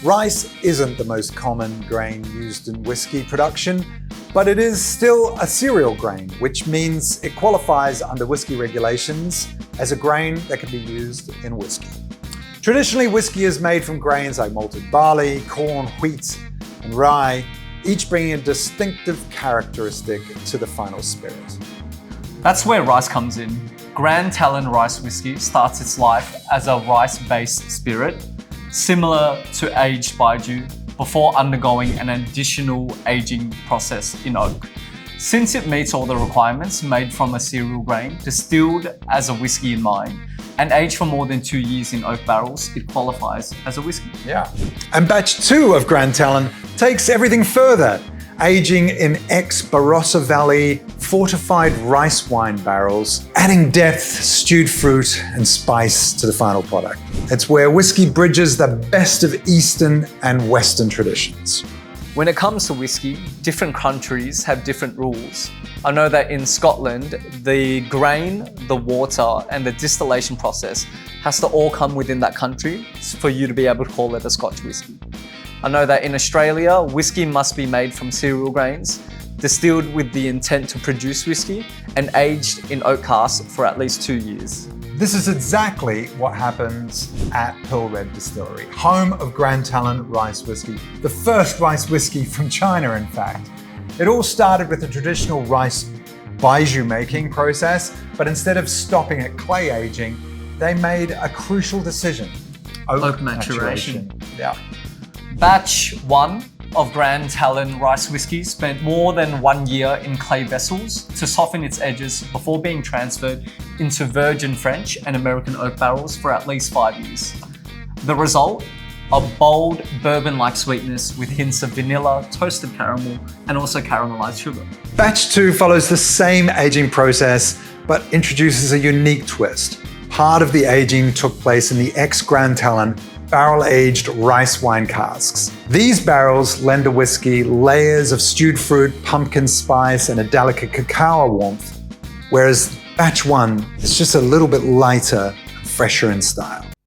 Rice isn't the most common grain used in whiskey production, but it is still a cereal grain, which means it qualifies under whiskey regulations as a grain that can be used in whiskey. Traditionally, whiskey is made from grains like malted barley, corn, wheat, and rye, each bringing a distinctive characteristic to the final spirit. That's where rice comes in. Grand Talon Rice Whisky starts its life as a rice-based spirit, similar to aged Baijiu, before undergoing an additional aging process in oak. Since it meets all the requirements made from a cereal grain, distilled as a whiskey in mind, and aged for more than 2 years in oak barrels, it qualifies as a whiskey. Yeah. And batch 2 of Grand Talon takes everything further, aging in ex-Barossa Valley fortified rice wine barrels, adding depth, stewed fruit, and spice to the final product. It's where whiskey bridges the best of Eastern and Western traditions. When it comes to whiskey, different countries have different rules. I know that in Scotland, the grain, the water, and the distillation process has to all come within that country for you to be able to call it a Scotch whiskey. I know that in Australia, whiskey must be made from cereal grains, distilled with the intent to produce whiskey, and aged in oak casks for at least 2 years. This is exactly what happens at Pearl Red Distillery, home of Grand Talon Rice Whisky, the first rice whisky from China, in fact. It all started with a traditional rice Baijiu making process, but instead of stopping at clay aging, they made a crucial decision: oak maturation. Yeah. Batch 1 of Grand Talon Rice Whisky spent more than 1 year in clay vessels to soften its edges before being transferred into virgin French and American oak barrels for at least 5 years. The result? A bold bourbon-like sweetness with hints of vanilla, toasted caramel, and also caramelized sugar. Batch 2 follows the same aging process, but introduces a unique twist. Part of the aging took place in the ex-Grand Talon barrel-aged rice wine casks. These barrels lend a whiskey layers of stewed fruit, pumpkin spice, and a delicate cacao warmth, whereas batch 1 is just a little bit lighter and fresher in style.